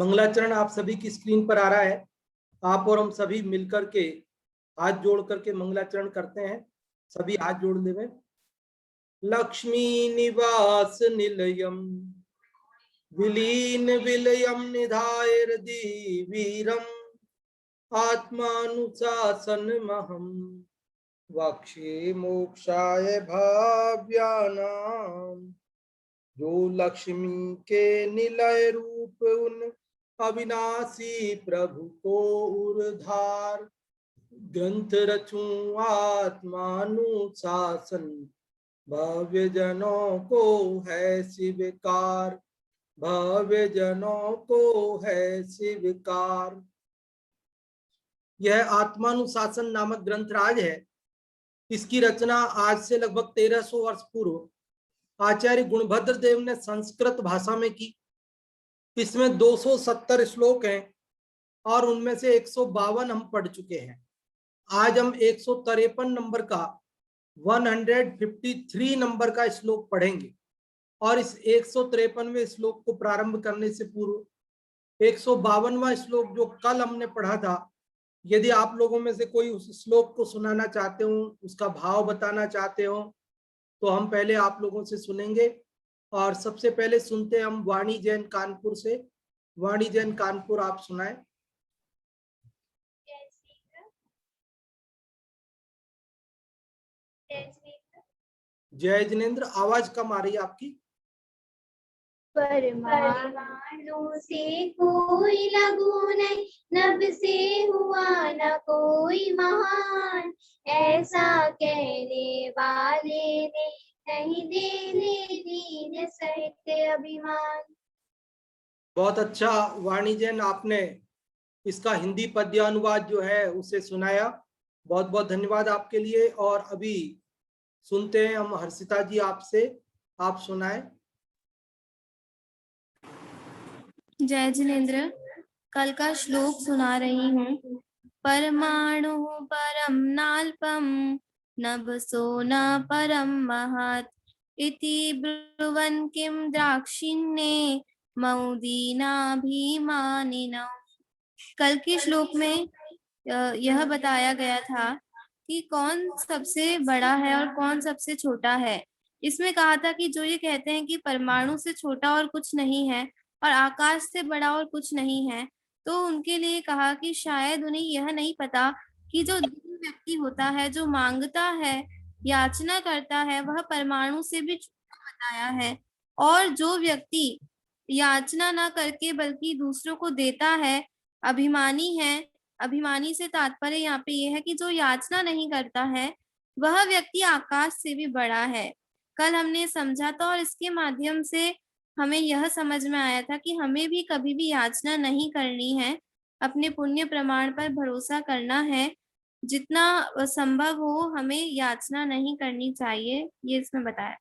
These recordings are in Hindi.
मंगलाचरण आप सभी की स्क्रीन पर आ रहा है। आप और हम सभी मिलकर के हाथ जोड़ करके मंगलाचरण करते हैं। सभी हाथ जोड़ लेवे। लक्ष्मी निवास निलयम विलीन विलयम निधाय हृदि वीरम आत्मानुशासन महम वक्षे मोक्षाय भाव्यानाम। जो लक्ष्मी के निलय रूप उन अविनाशी प्रभु को उर्धार ग्रंथ रचूं आत्मानुशासन भव्य जनों को है स्वीकार भव्य जनों को है स्वीकार। यह आत्मानुशासन नामक ग्रंथराज है। इसकी रचना आज से लगभग 1300 वर्ष पूर्व आचार्य गुणभद्र देव ने संस्कृत भाषा में की। इसमें 270 श्लोक हैं और उनमें से 152 हम पढ़ चुके हैं। आज हम 153 नंबर का 153 नंबर का श्लोक पढ़ेंगे और इस 153वें श्लोक को प्रारंभ करने से पूर्व 152वां श्लोक जो कल हमने पढ़ा था, यदि आप लोगों में से कोई उस श्लोक को सुनाना चाहते हो, उसका भाव बताना चाहते हो, तो हम पहले आप लोगों से सुनेंगे। और सबसे पहले सुनते हैं हम वाणी जैन कानपुर से। वाणी जैन कानपुर, आप सुनाएं। जय जिनेन्द्र, आवाज कम आ रही है आपकी। परमाणु से कोई लघु नहीं, नभ से हुआ न कोई महान, ऐसा कहने वाले ने नहीं देने दीन सहित अभिमान। बहुत अच्छा वाणी जैन, आपने इसका हिंदी पद्यानुवाद जो है उसे सुनाया। बहुत बहुत धन्यवाद आपके लिए। और अभी सुनते हैं हम हर्षिता जी आपसे, आप सुनाएं। जय जिनेन्द्र, कल का श्लोक सुना रही हूँ। परमाणु परम नाल्पम नभसो न परम महत् इति ब्रुवन् किं द्राक्षिण्ये मौदीनाभिमानिनः। कल के श्लोक में यह बताया गया था कि कौन सबसे बड़ा है और कौन सबसे छोटा है। इसमें कहा था कि जो ये कहते हैं कि परमाणु से छोटा और कुछ नहीं है और आकाश से बड़ा और कुछ नहीं है, तो उनके लिए कहा कि शायद उन्हें यह नहीं पता कि जो व्यक्ति होता है, जो मांगता है, याचना करता है, वह परमाणु से भी छोटा बताया है। और जो व्यक्ति याचना ना करके बल्कि दूसरों को देता है, अभिमानी है। अभिमानी से तात्पर्य यहाँ पे ये है कि जो याचना नहीं करता है वह व्यक्ति आकाश से भी बड़ा है। कल हमने समझा था और इसके माध्यम से हमें यह समझ में आया था कि हमें भी कभी भी याचना नहीं करनी है, अपने पुण्य प्रमाण पर भरोसा करना है। जितना संभव हो हमें याचना नहीं करनी चाहिए, ये इसमें बताया।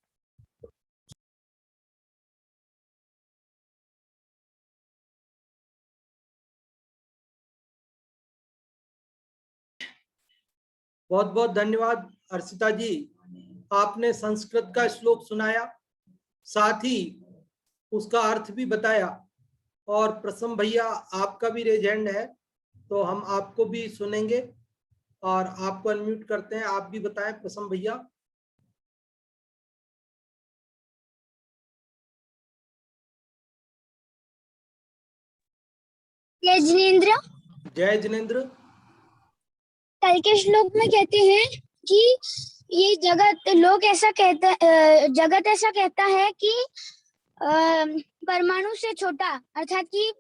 बहुत बहुत धन्यवाद हर्षिता जी, आपने संस्कृत का श्लोक सुनाया, साथ ही उसका अर्थ भी बताया। और प्रसम भैया, आपका भी रेज हैंड है, तो हम आपको भी सुनेंगे और आपको अनम्यूट करते हैं। आप भी बताएं प्रसम भैया। जय जिनेन्द्र। जय जिनेन्द्र। कल के श्लोक में कहते हैं कि ये जगत लोग ऐसा कहता जगत ऐसा कहता है कि परमाणु से छोटा, अर्थात कि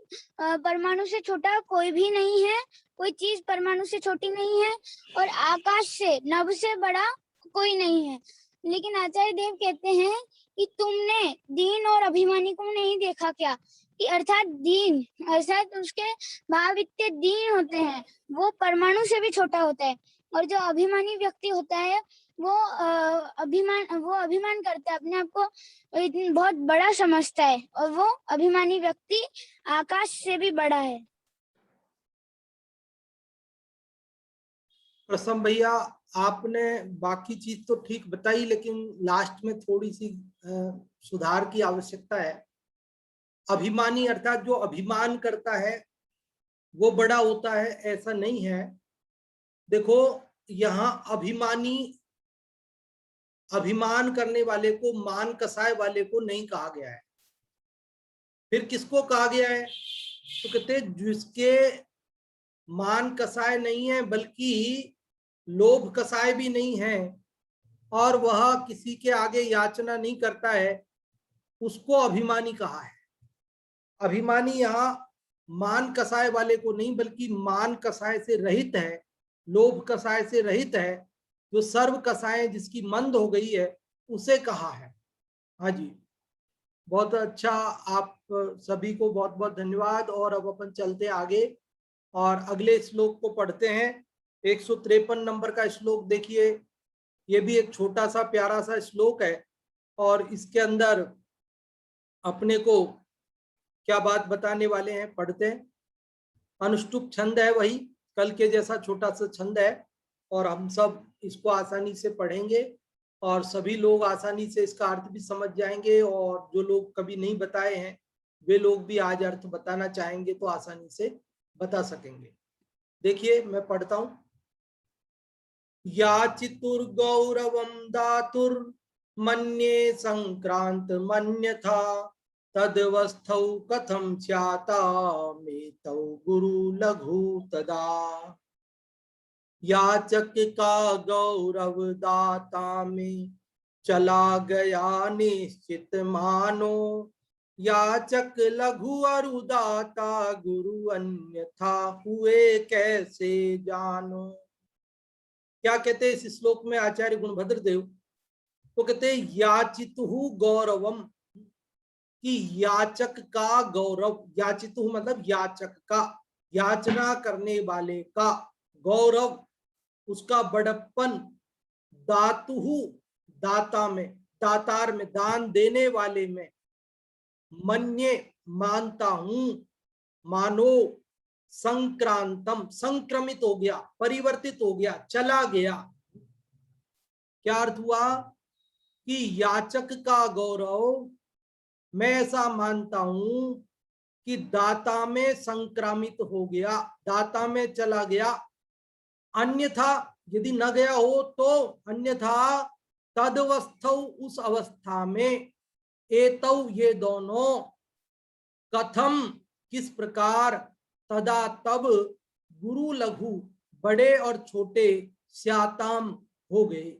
परमाणु से छोटा कोई भी नहीं है, कोई चीज परमाणु से छोटी नहीं है, और आकाश से, नभ से बड़ा कोई नहीं है। लेकिन आचार्य देव कहते हैं कि तुमने दीन और अभिमानी को नहीं देखा क्या, कि अर्थात दीन, अर्थात उसके भाव इतने दीन होते हैं, वो परमाणु से भी छोटा होता है। और जो अभिमानी व्यक्ति होता है वो अभिमान करता है, अपने आप को बहुत बड़ा समझता है, और वो अभिमानी व्यक्ति आकाश से भी बड़ा है। प्रसम भैया, आपने बाकी चीज तो ठीक बताई, लेकिन लास्ट में थोड़ी सी सुधार की आवश्यकता है। अभिमानी अर्थात जो अभिमान करता है वो बड़ा होता है, ऐसा नहीं है। देखो यहाँ अभिमानी, अभिमान करने वाले को, मान कसाय वाले को नहीं कहा गया है। फिर किसको कहा गया है? तो कहते जिसके मान कसाय नहीं है बल्कि लोभ कसाय भी नहीं है और वह किसी के आगे याचना नहीं करता है, उसको अभिमानी कहा है। अभिमानी यहाँ मान कसाय वाले को नहीं बल्कि मान कसाय से रहित है, लोभ कसाय से रहित है, जो सर्व कसाय जिसकी मंद हो गई है उसे कहा है। हाँ जी, बहुत अच्छा, आप सभी को बहुत बहुत धन्यवाद। और अब अपन चलते आगे और अगले श्लोक को पढ़ते हैं। 153 नंबर का श्लोक देखिए, ये भी एक छोटा सा प्यारा सा श्लोक है और इसके अंदर अपने को क्या बात बताने वाले हैं, पढ़ते हैं। अनुष्टुप छंद है, वही कल के जैसा छोटा सा छंद है और हम सब इसको आसानी से पढ़ेंगे और सभी लोग आसानी से इसका अर्थ भी समझ जाएंगे और जो लोग कभी नहीं बताए हैं वे लोग भी आज अर्थ बताना चाहेंगे तो आसानी से बता सकेंगे। देखिए मैं पढ़ता हूं। याचितुर गौरवम दातुर मन्ये संक्रांत मन्यथा तदवस्थौ कथम स्याता मेतौ गुरु लघु तदा। याचक का गौरव दाता में चला गया निश्चित मानो, याचक लघु और दाता गुरु अन्यथा हुए कैसे जानो। क्या कहते हैं इस श्लोक में आचार्य गुणभद्र देव? तो कहते हैं याचितुहु गौरवम, कि याचक का गौरव, याचितुहु मतलब याचक का, याचना करने वाले का गौरव, उसका बड़प्पन, दातुहु दाता में, दातार में, दान देने वाले में, मन्ये मानता हूं, मानो, संक्रांतम संक्रमित हो गया, परिवर्तित हो गया, चला गया। क्या अर्थ हुआ? कि याचक का गौरव मैं ऐसा मानता हूं कि दाता में संक्रामित हो गया, दाता में चला गया। अन्यथा यदि न गया हो तो अन्यथा तदवस्थौ उस अवस्था में, एतौ ये दोनों, कथम किस प्रकार, तदा तब, गुरु लघु बड़े और छोटे, स्याताम हो गए।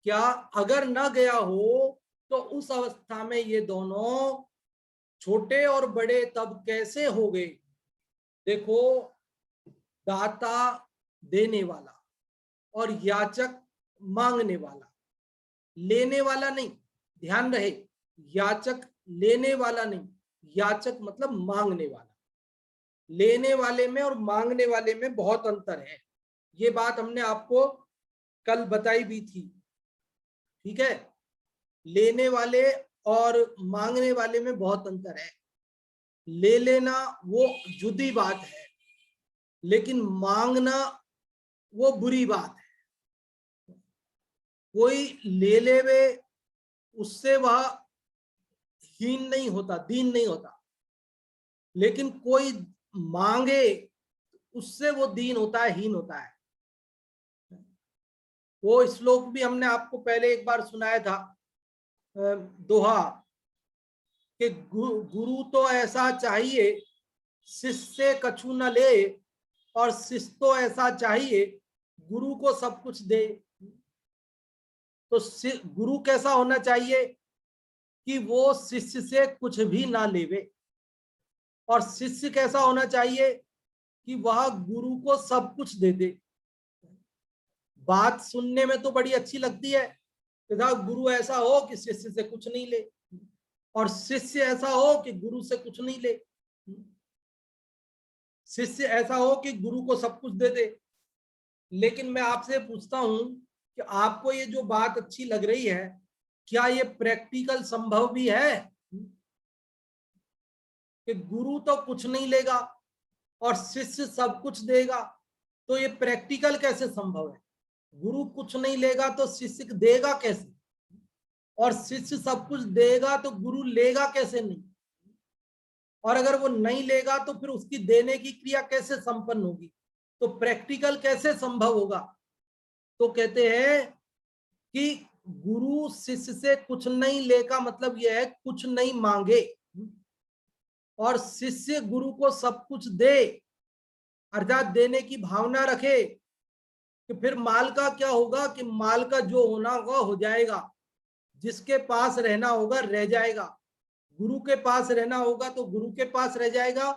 क्या अगर न गया हो तो उस अवस्था में ये दोनों छोटे और बड़े तब कैसे हो गए? देखो, दाता देने वाला और याचक मांगने वाला, लेने वाला नहीं, ध्यान रहे, याचक लेने वाला नहीं, याचक मतलब मांगने वाला। लेने वाले में और मांगने वाले में बहुत अंतर है, ये बात हमने आपको कल बताई भी थी, ठीक है। लेने वाले और मांगने वाले में बहुत अंतर है। ले लेना वो जुदी बात है, लेकिन मांगना वो बुरी बात है। कोई ले लेवे उससे वह हीन नहीं होता, दीन नहीं होता, लेकिन कोई मांगे उससे वो दीन होता है, हीन होता है। वो श्लोक भी हमने आपको पहले एक बार सुनाया था, दोहा, कि गुरु तो ऐसा चाहिए शिष्य कछु न ले, और शिष्य तो ऐसा चाहिए गुरु को सब कुछ दे। तो गुरु कैसा होना चाहिए कि वो शिष्य से कुछ भी ना लेवे, और शिष्य कैसा होना चाहिए कि वह गुरु को सब कुछ दे दे। बात सुनने में तो बड़ी अच्छी लगती है कि गुरु ऐसा हो कि शिष्य से कुछ नहीं ले, और शिष्य ऐसा हो कि गुरु से कुछ नहीं ले, शिष्य ऐसा हो कि गुरु को सब कुछ दे दे। लेकिन मैं आपसे पूछता हूं कि आपको ये जो बात अच्छी लग रही है, क्या ये प्रैक्टिकल संभव भी है कि गुरु तो कुछ नहीं लेगा और शिष्य सब कुछ देगा? तो ये प्रैक्टिकल कैसे संभव है? गुरु कुछ नहीं लेगा तो शिष्य देगा कैसे, और शिष्य सब कुछ देगा तो गुरु लेगा कैसे नहीं? और अगर वो नहीं लेगा तो फिर उसकी देने की क्रिया कैसे संपन्न होगी, तो प्रैक्टिकल कैसे संभव होगा। तो कहते हैं कि गुरु शिष्य से कुछ नहीं ले का मतलब यह है कुछ नहीं मांगे, और शिष्य गुरु को सब कुछ दे, अर्थात देने की भावना रखे, कि फिर माल का क्या होगा कि माल का जो होना होगा हो जाएगा, जिसके पास रहना होगा रह जाएगा, गुरु के पास रहना होगा तो गुरु के पास रह जाएगा,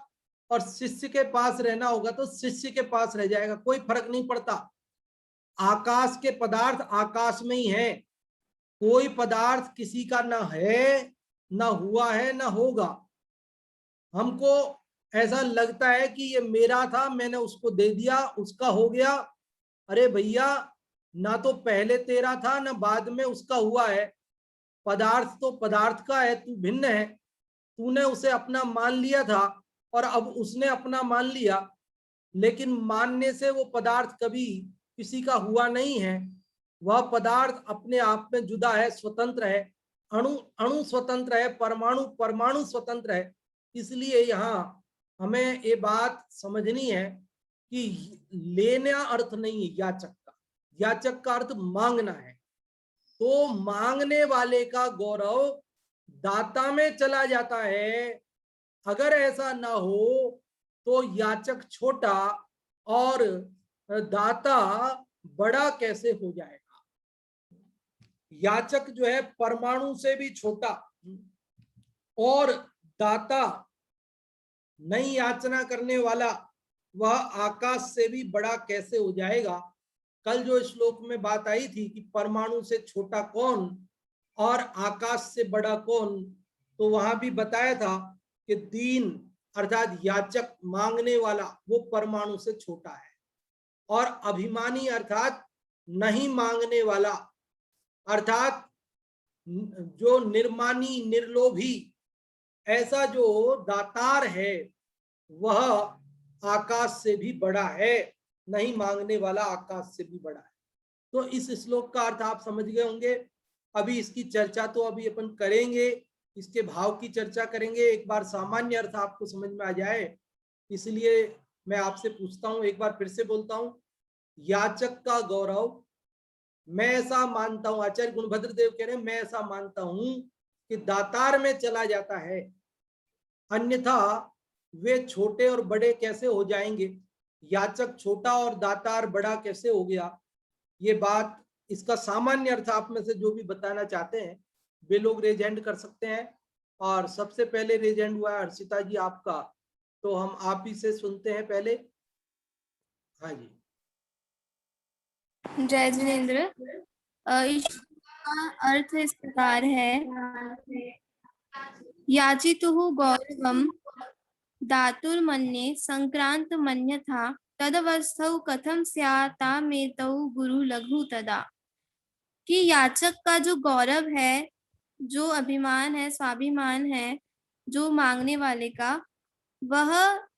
और शिष्य के पास रहना होगा तो शिष्य के पास रह जाएगा, कोई फर्क नहीं पड़ता। आकाश के पदार्थ आकाश में ही है, कोई पदार्थ किसी का ना है, ना हुआ है, ना होगा। हमको ऐसा लगता है कि ये मेरा था, मैंने उसको दे दिया, उसका हो गया। अरे भैया, ना तो पहले तेरा था ना बाद में उसका हुआ है। पदार्थ तो पदार्थ का है, तू भिन्न है। तूने उसे अपना मान लिया था और अब उसने अपना मान लिया, लेकिन मानने से वो पदार्थ कभी किसी का हुआ नहीं है। वह पदार्थ अपने आप में जुदा है, स्वतंत्र है, अणु अणु स्वतंत्र है, परमाणु परमाणु स्वतंत्र है। इसलिए यहाँ हमें ये बात समझनी है कि लेना अर्थ नहीं है याचक का, याचक का अर्थ मांगना है। तो मांगने वाले का गौरव दाता में चला जाता है। अगर ऐसा ना हो तो याचक छोटा और दाता बड़ा कैसे हो जाएगा। याचक जो है परमाणु से भी छोटा, और दाता नई याचना करने वाला वह आकाश से भी बड़ा कैसे हो जाएगा। कल जो श्लोक में बात आई थी कि परमाणु से छोटा कौन और आकाश से बड़ा कौन, तो वहां भी बताया था कि दीन अर्थात याचक मांगने वाला वो परमाणु से छोटा है, और अभिमानी अर्थात नहीं मांगने वाला अर्थात जो निर्मानी निर्लोभी ऐसा जो दातार है वह आकाश से भी बड़ा है, नहीं मांगने वाला आकाश से भी बड़ा है। तो इस श्लोक का अर्थ आप समझ गए होंगे। अभी इसकी चर्चा तो अभी अपन करेंगे, इसके भाव की चर्चा करेंगे। एक बार सामान्य अर्थ आपको समझ में आ जाए, इसलिए मैं आपसे पूछता हूं, एक बार फिर से बोलता हूं, याचक का गौरव मैं ऐसा मानता हूं, आचार्य गुणभद्र देव कह रहे हैं, मैं ऐसा मानता हूं कि दातार में चला जाता है, अन्यथा वे छोटे और बड़े कैसे हो जाएंगे। याचक छोटा और दातार बड़ा कैसे हो गया। ये बात, इसका सामान्य अर्थ आप में से जो भी बताना चाहते हैं वे लोग रेज हैंड कर सकते हैं। और सबसे पहले रेज हैंड हुआ है हर्षिता जी आपका, तो हम आप ही से सुनते हैं पहले। हाँ जी। जय जिनेन्द्र। इसका अर्थ इस प्रकार है, याचितुः गौरवम् दातुर्मन्ये संक्रांत मन्यथा तदवस्थौ कथम स्यातामेतौ गुरु लघु तदा। कि याचक का जो गौरव है, जो अभिमान है, स्वाभिमान है, जो मांगने वाले का, वह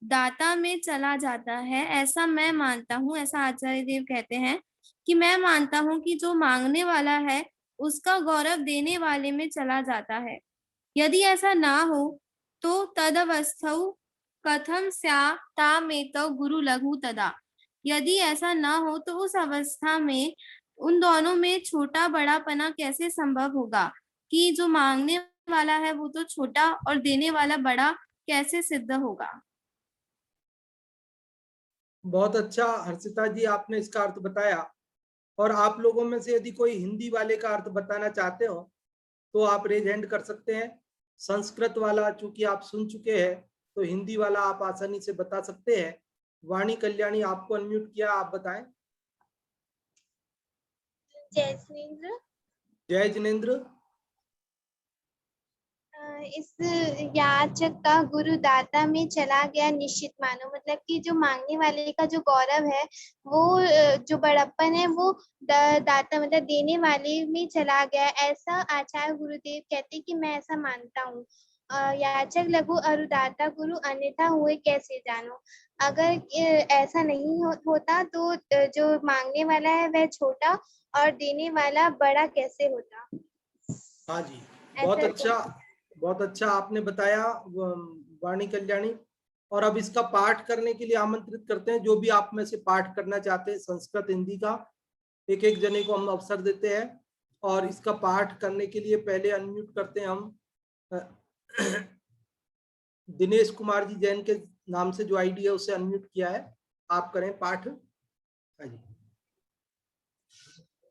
दाता में चला जाता है, ऐसा मैं मानता हूँ। ऐसा आचार्य देव कहते हैं कि मैं मानता हूँ कि जो मांगने वाला है उसका गौरव देने वाले में चला जाता है। यदि ऐसा ना हो तो तदवस्थौ कथम स्यातामेतौ गुरु लघु तदा। यदि ऐसा ना हो तो उस अवस्था में उन दोनों में छोटा बड़ापना कैसे संभव होगा, कि जो मांगने वाला है वो तो छोटा और देने वाला बड़ा कैसे सिद्ध होगा। बहुत अच्छा हर्षिता जी, आपने इसका अर्थ बताया। और आप लोगों में से यदि कोई हिंदी वाले का अर्थ बताना चाहते हो तो आप रेज हैंड कर सकते हैं। संस्कृत वाला चूंकि आप सुन चुके हैं तो हिंदी वाला आप आसानी से बता सकते हैं। वाणी कल्याणी आपको अनम्यूट किया, आप बताएं। जय जिनेन्द्र। जय जिनेन्द्र। इस याचक का गुरु दाता में चला गया निश्चित मानो, मतलब कि जो मांगने वाले का जो गौरव है वो जो बड़प्पन है वो दाता मतलब देने वाले में चला गया, ऐसा आचार्य गुरुदेव कहते हैं कि मैं ऐसा मानता हूँ। याचक लघु और दाता गुरु अन्यथा हुए कैसे जानो। अगर ऐसा नहीं होता तो जो मांगने वाला है वह छोटा और देने वाला बड़ा कैसे होता। हाँ जी, बहुत अच्छा, बहुत अच्छा आपने बताया। वाणी कल्याणी। और अब इसका पाठ करने के लिए आमंत्रित करते हैं जो भी आप में से पाठ करना चाहते हैं संस्कृत हिंदी का, एक एक जने को हम अवसर देते हैं। और इसका पाठ करने के लिए पहले अनम्यूट करते हैं हम दिनेश कुमार जी जैन के नाम से जो आईडी है उसे अनम्यूट किया है, आप करें पाठ। हाँ जी।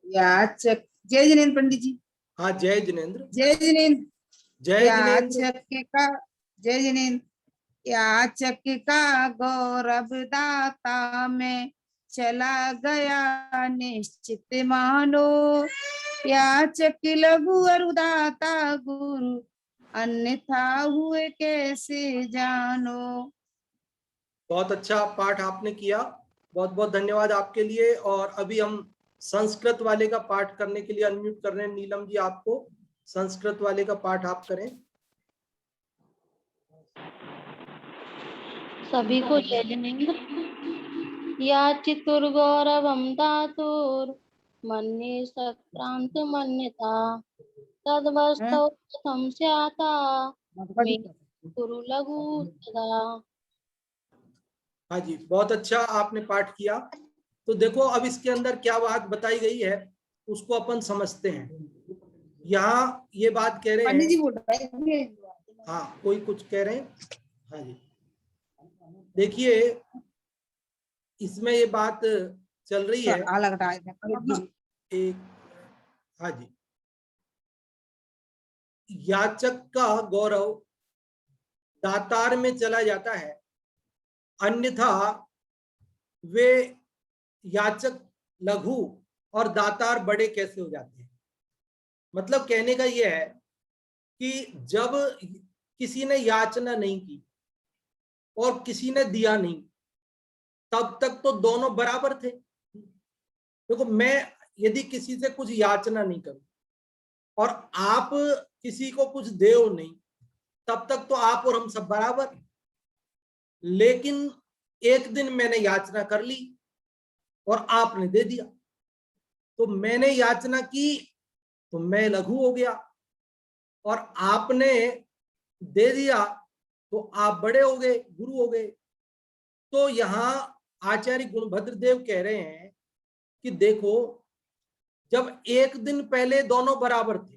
याचक, जय जिनेन्द्र पंडित जी। हाँ जय जिनेन्द्र। जय जिनेन्द्र। जय जिनेन्द्र। जय जिनेन्द्र। याचक का गौरव दाता में चला गया निश्चित मानो, याचक लघु अरुदाता गुरु अन्यथा हुए कैसे जानो। बहुत अच्छा पाठ आपने किया, बहुत बहुत धन्यवाद आपके लिए। और अभी हम संस्कृत वाले का पाठ करने के लिए अनम्यूट कर रहे हैं नीलम जी, आपको संस्कृत वाले का पाठ आप करें। सभी को जय जिनेन्द्र। याचितुर गौरवम धातुर मन्ये सक्रांत मन्यता तद्वस्तौ कथम स्याता मे गुरु लघु तदा। हाँ जी, बहुत अच्छा आपने पाठ किया। तो देखो अब इसके अंदर क्या बात बताई गई है उसको अपन समझते हैं। यहाँ ये बात कह रहे पंडित जी हैं, बोल रहे हैं। हाँ कोई कुछ कह रहे हैं। हाँ जी, देखिए इसमें ये बात चल रही है एक, हाँ जी, याचक का गौरव दातार में चला जाता है, अन्यथा वे याचक लघु और दातार बड़े कैसे हो जाते हैं। मतलब कहने का यह है कि जब किसी ने याचना नहीं की और किसी ने दिया नहीं, तब तक तो दोनों बराबर थे। देखो मैं यदि किसी से कुछ याचना नहीं करूं और आप किसी को कुछ देओ नहीं, तब तक तो आप और हम सब बराबर। लेकिन एक दिन मैंने याचना कर ली और आपने दे दिया, तो मैंने याचना की तो मैं लघु हो गया और आपने दे दिया तो आप बड़े हो गए, गुरु हो गए। तो यहाँ आचार्य गुणभद्र देव कह रहे हैं कि देखो जब एक दिन पहले दोनों बराबर थे,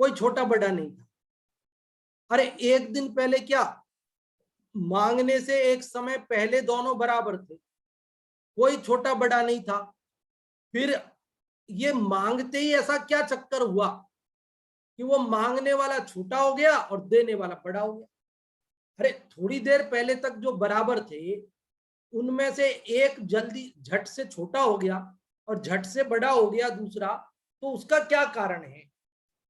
कोई छोटा बड़ा नहीं था। अरे एक दिन पहले क्या, मांगने से एक समय पहले दोनों बराबर थे, कोई छोटा बड़ा नहीं था। फिर ये मांगते ही ऐसा क्या चक्कर हुआ कि वो मांगने वाला छोटा हो गया और देने वाला बड़ा हो गया। अरे थोड़ी देर पहले तक जो बराबर थे उनमें से एक जल्दी झट से छोटा हो गया और झट से बड़ा हो गया दूसरा, तो उसका क्या कारण है।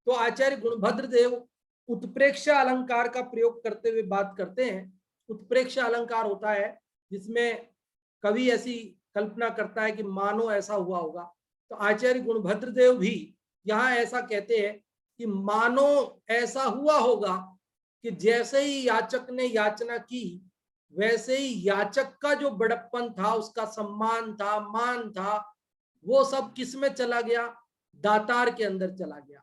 तो आचार्य गुणभद्र देव उत्प्रेक्षा अलंकार का प्रयोग करते हुए बात करते हैं। उत्प्रेक्षा अलंकार होता है जिसमें कवि ऐसी कल्पना करता है कि मानो ऐसा हुआ होगा। तो आचार्य गुणभद्र देव भी यहाँ ऐसा कहते हैं कि मानो ऐसा हुआ होगा कि जैसे ही याचक ने याचना की, वैसे ही याचक का जो बड़प्पन था, उसका सम्मान था, मान था, वो सब किस में चला गया, दातार के अंदर चला गया।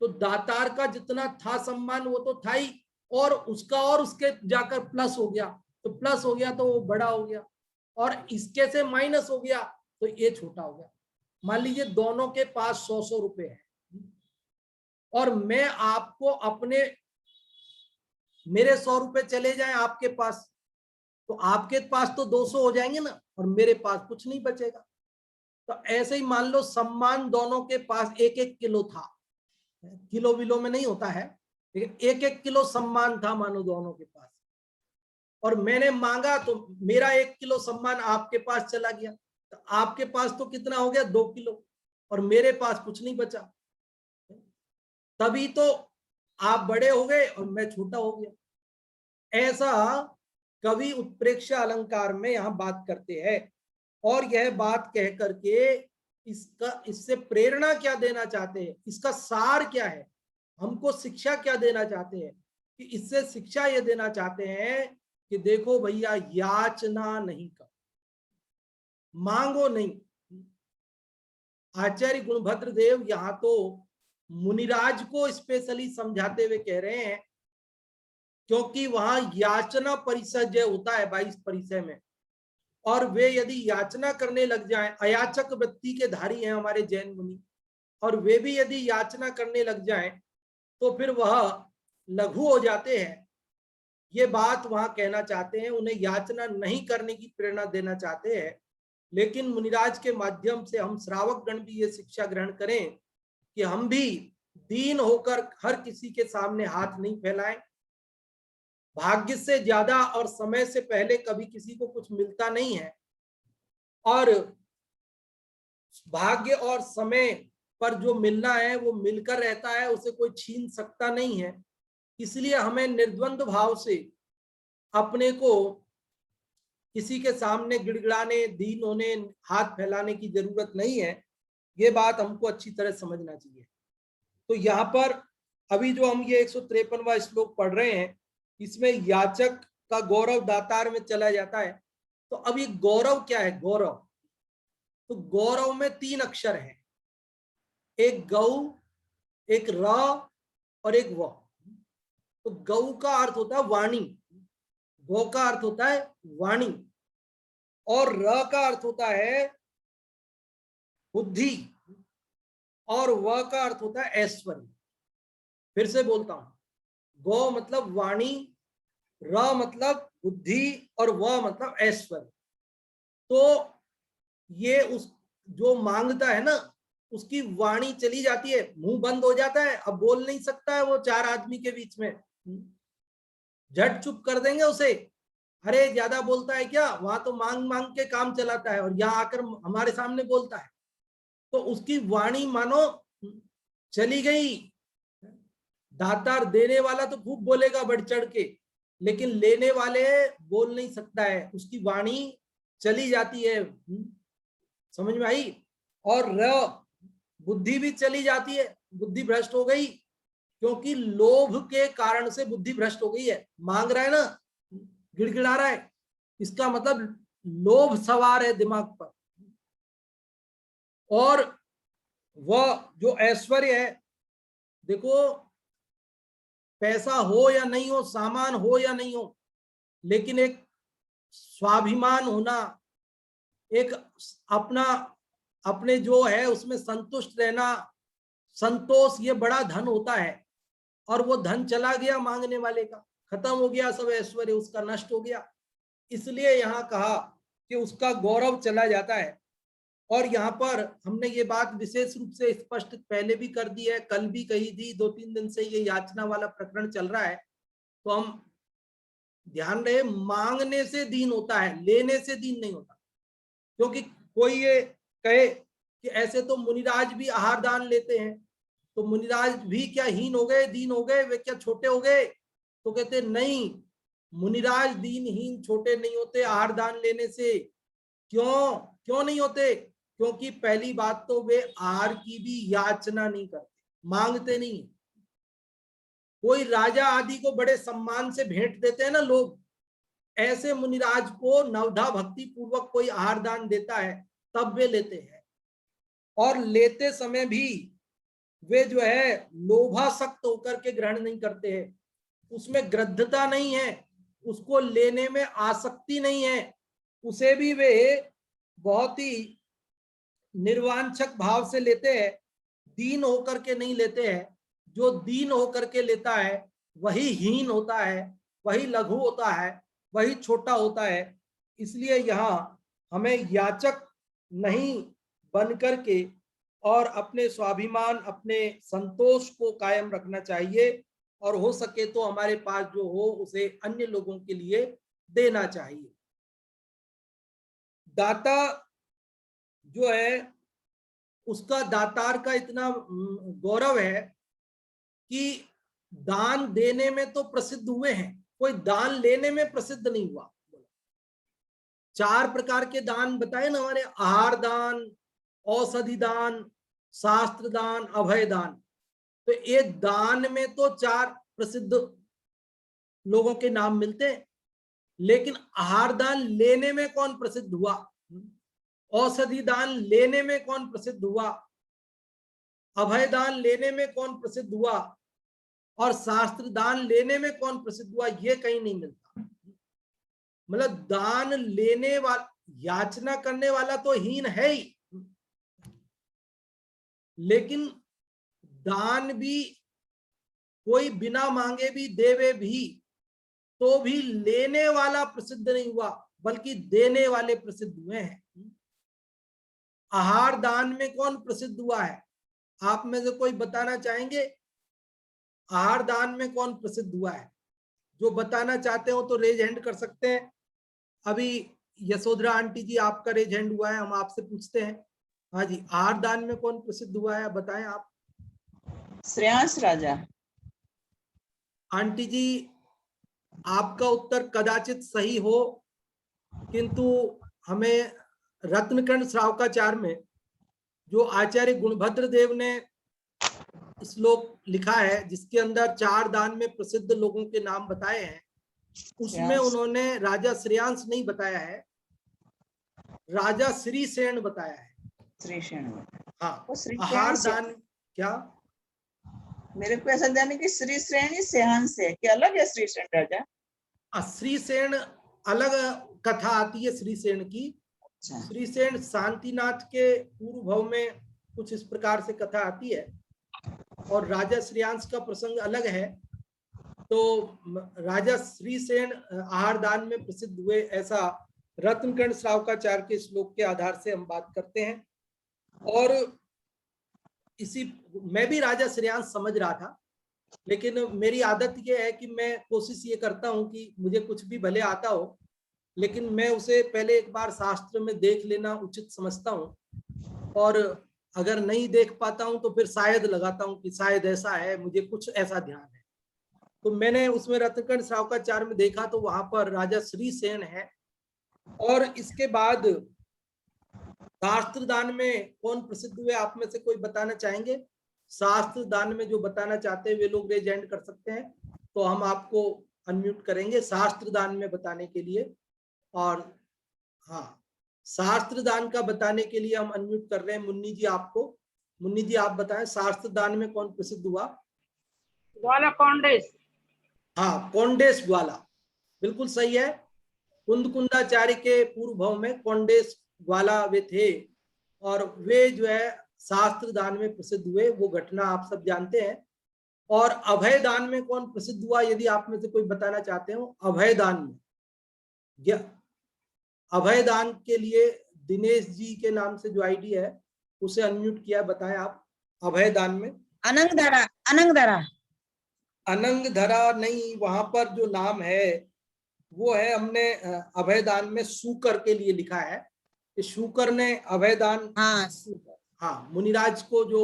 तो दातार का जितना था सम्मान वो तो था ही, और उसका और उसके जाकर प्लस हो गया, तो प्लस हो गया तो वो बड़ा हो गया, और इसके से माइनस हो गया तो ये छोटा हो गया। मान लीजिए दोनों के पास 100 रुपए है और मैं आपको अपने, मेरे 100 रुपए चले जाएं आपके पास, तो आपके पास तो 200 हो जाएंगे ना, और मेरे पास कुछ नहीं बचेगा। तो ऐसे ही मान लो सम्मान दोनों के पास 1-1 किलो था, किलो विलो में नहीं होता है, लेकिन 1-1 किलो सम्मान था मानो दोनों के पास, और मैंने मांगा तो मेरा 1 किलो सम्मान आपके पास चला गया, तो आपके पास तो कितना हो गया, 2 किलो, और मेरे पास कुछ नहीं बचा। तभी तो आप बड़े हो गए और मैं छोटा हो गया। ऐसा कवि उत्प्रेक्षा अलंकार में यहां बात करते हैं। और यह बात कह करके इससे प्रेरणा क्या देना चाहते हैं, इसका सार क्या है, हमको शिक्षा क्या देना चाहते हैं, कि इससे शिक्षा ये देना चाहते हैं कि देखो भैया याचना नहीं करो, मांगो नहीं। आचार्य गुणभद्र देव यहाँ तो मुनिराज को स्पेशली समझाते हुए कह रहे हैं क्योंकि वहां याचना परिसर होता है 22 परिसर में, और वे यदि याचना करने लग जाएं, अयाचक वृत्ति के धारी हैं हमारे जैन मुनि, और वे भी यदि याचना करने लग जाएं तो फिर वह लघु हो जाते हैं। ये बात वहां कहना चाहते हैं, उन्हें याचना नहीं करने की प्रेरणा देना चाहते हैं। लेकिन मुनिराज के माध्यम से हम श्रावक गण भी ये शिक्षा ग्रहण करें कि हम भी दीन होकर हर किसी के सामने हाथ नहीं फैलाएं। भाग्य से ज्यादा और समय से पहले कभी किसी को कुछ मिलता नहीं है, और भाग्य और समय पर जो मिलना है वो मिलकर रहता है, उसे कोई छीन सकता नहीं है। इसलिए हमें निर्द्वंद भाव से अपने को किसी के सामने गिड़गिड़ाने, दीन होने, हाथ फैलाने की जरूरत नहीं है। ये बात हमको अच्छी तरह समझना चाहिए। तो यहाँ पर अभी जो हम ये 153वां श्लोक पढ़ रहे हैं, इसमें याचक का गौरव दातार में चला जाता है। तो अब ये गौरव क्या है? गौरव, तो गौरव में 3 अक्षर हैं, एक गौ, एक र और एक व। तो गौ का अर्थ होता है वाणी, गौ का अर्थ होता है वाणी, और र का अर्थ होता है बुद्धि, और व का अर्थ होता है ऐश्वर्य। फिर से बोलता हूं, गौ मतलब वाणी, र मतलब बुद्धि, और व मतलब ऐश्वर्य। तो ये उस जो मांगता है ना, उसकी वाणी चली जाती है, मुंह बंद हो जाता है, अब बोल नहीं सकता है वो 4 आदमी के बीच में, झट चुप कर देंगे उसे। अरे ज्यादा बोलता है क्या? वहां तो मांग मांग के काम चलाता है, और यहाँ आकर हमारे सामने बोलता है, तो उसकी वाणी मानो चली गई। दातार देने वाला तो खूब बोलेगा बढ़ चढ़ के, लेकिन लेने वाले बोल नहीं सकता है, उसकी वाणी चली जाती है। समझ में आई? और र, बुद्धि भी चली जाती है, बुद्धि भ्रष्ट हो गई, क्योंकि लोभ के कारण से बुद्धि भ्रष्ट हो गई है। मांग रहा है ना, गिड़गिड़ा रहा है, इसका मतलब लोभ सवार है दिमाग पर। और वह जो ऐश्वर्य है, देखो पैसा हो या नहीं हो, सामान हो या नहीं हो, लेकिन एक स्वाभिमान होना, एक अपना अपने जो है उसमें संतुष्ट रहना, संतोष, ये बड़ा धन होता है। और वो धन चला गया मांगने वाले का, खत्म हो गया सब ऐश्वर्य, उसका नष्ट हो गया। इसलिए यहाँ कहा कि उसका गौरव चला जाता है। और यहाँ पर हमने ये बात विशेष रूप से स्पष्ट पहले भी कर दी है, कल भी कही थी, 2-3 दिन से ये याचना वाला प्रकरण चल रहा है। तो हम ध्यान रहे, मांगने से दीन होता है, लेने से दीन नहीं होता। क्योंकि कोई ये कहे कि ऐसे तो मुनिराज भी आहार दान लेते हैं, तो मुनिराज भी क्या हीन हो गए, दीन हो गए, वे क्या छोटे हो गए? तो कहते नहीं, मुनिराज दीनहीन छोटे नहीं होते आहार दान लेने से। क्यों नहीं होते? क्योंकि पहली बात तो वे आहार की भी याचना नहीं करते, मांगते नहीं। कोई राजा आदि को बड़े सम्मान से भेंट देते हैं ना लोग, ऐसे मुनिराज को नवधा भक्ति पूर्वक कोई आहार दान देता है तब वे लेते हैं। और लेते समय भी वे जो है लोभासक्त होकर के ग्रहण नहीं करते हैं, उसमें ग्रद्धता नहीं है, उसको लेने में आसक्ति नहीं है, उसे भी वे बहुत ही निर्वांछक भाव से लेते हैं, दीन होकर के नहीं लेते हैं। जो दीन होकर के लेता है वही हीन होता है, वही लघु होता है, वही छोटा होता है। इसलिए यहाँ हमें याचक नहीं बन करके और अपने स्वाभिमान, अपने संतोष को कायम रखना चाहिए, और हो सके तो हमारे पास जो हो उसे अन्य लोगों के लिए देना चाहिए। दाता जो है उसका, दातार का इतना गौरव है कि दान देने में तो प्रसिद्ध हुए हैं, कोई दान लेने में प्रसिद्ध नहीं हुआ। 4 प्रकार के दान बताए ना हमारे, आहार दान, औषधि दान, शास्त्र दान, अभय दान। तो एक दान में तो 4 प्रसिद्ध लोगों के नाम मिलते हैं, लेकिन आहार दान लेने में कौन प्रसिद्ध हुआ? औषधि दान लेने में कौन प्रसिद्ध हुआ? अभय दान लेने में कौन प्रसिद्ध हुआ? और शास्त्र दान लेने में कौन प्रसिद्ध हुआ ये कहीं नहीं मिलता। मतलब दान लेने वाला, याचना करने वाला तो हीन है ही, लेकिन दान भी कोई बिना मांगे भी देवे भी तो भी लेने वाला प्रसिद्ध नहीं हुआ, बल्कि देने वाले प्रसिद्ध हुए हैं। आहार दान में कौन प्रसिद्ध हुआ है? आप में से कोई बताना चाहेंगे आहार दान में कौन प्रसिद्ध हुआ है? जो बताना चाहते हो तो रेज हैंड कर सकते हैं। अभी यशोधरा आंटी जी आपका रेज हैंड हुआ है, हम आपसे पूछते हैं। हाँ जी, आहार दान में कौन प्रसिद्ध हुआ है बताएं आप। श्रेयांश राजा। आंटी जी आपका उत्तर कदाचित सही हो, किंतु हमें रत्नकर्ण श्रावकाचार में जो आचार्य गुणभद्र देव ने श्लोक लिखा है जिसके अंदर 4 दान में प्रसिद्ध लोगों के नाम बताए हैं, उसमें उन्होंने राजा श्रेयांश नहीं बताया है, राजा श्रीसेन बताया है। श्रीसेन। हाँ, वो आहार दान क्या? मेरे को ऐसा ध्यान है कि श्रीसेन ही सेहंस है, क्या अलग है श्रीसेन राजा? श्रीसेन अलग कथा आती है श्रीसेन की। अच्छा। श्रीसेन शांतिनाथ के पूर्व भव में कुछ इस प्रकार से कथा आती है, और राजा श्रेयांश का प्रसंग अलग है। तो राजा श्रीसेन आहार दान में प्रसिद्ध हुए, ऐसा रत्नकर्ण श्रावकाचार्य के श्लोक के आधार से हम बात करते हैं। और इसी मैं भी राजा श्रेयांश समझ रहा था, लेकिन मेरी आदत ये है कि मैं कोशिश ये करता हूं कि मुझे कुछ भी भले आता हो, लेकिन मैं उसे पहले एक बार शास्त्र में देख लेना उचित समझता हूं, और अगर नहीं देख पाता हूं तो फिर शायद लगाता हूं कि शायद ऐसा है, मुझे कुछ ऐसा ध्यान है। तो मैंने उसमें रत्नकर्ण श्रावकाचार्य में देखा तो वहां पर राजा श्रीसेन है। और इसके बाद शास्त्र दान में कौन प्रसिद्ध हुए आप में से कोई बताना चाहेंगे? शास्त्र दान में जो बताना चाहते हैं वे लोग रेज हैंड कर सकते हैं, तो हम आपको अनम्यूट करेंगे शास्त्र दान में बताने के लिए। और हाँ, शास्त्र दान का बताने के लिए हम अनम्यूट कर रहे हैं मुन्नी जी आपको। मुन्नी जी आप बताएं शास्त्र दान में कौन प्रसिद्ध हुआ? ग्वाला कौंडेस। हाँ, कौंडेस ग्वाला बिल्कुल सही है। कुंदकुंदाचार्य के पूर्व भव में कौंडेस ग्वाला वे थे, और वे जो है शास्त्र दान में प्रसिद्ध हुए, वो घटना आप सब जानते हैं। और अभय दान में कौन प्रसिद्ध हुआ यदि आप में से कोई बताना चाहते हो? अभय दान में, अभय दान के लिए दिनेश जी के नाम से जो आईडी है उसे अनम्यूट किया, बताएं आप। अभय दान में अनंगधरा। अनंगधरा। अनंगधरा नहीं, वहां पर जो नाम है वो है, हमने अभय दान में शूकर के लिए लिखा है कि शूकर ने अभय दान, हाँ मुनिराज को जो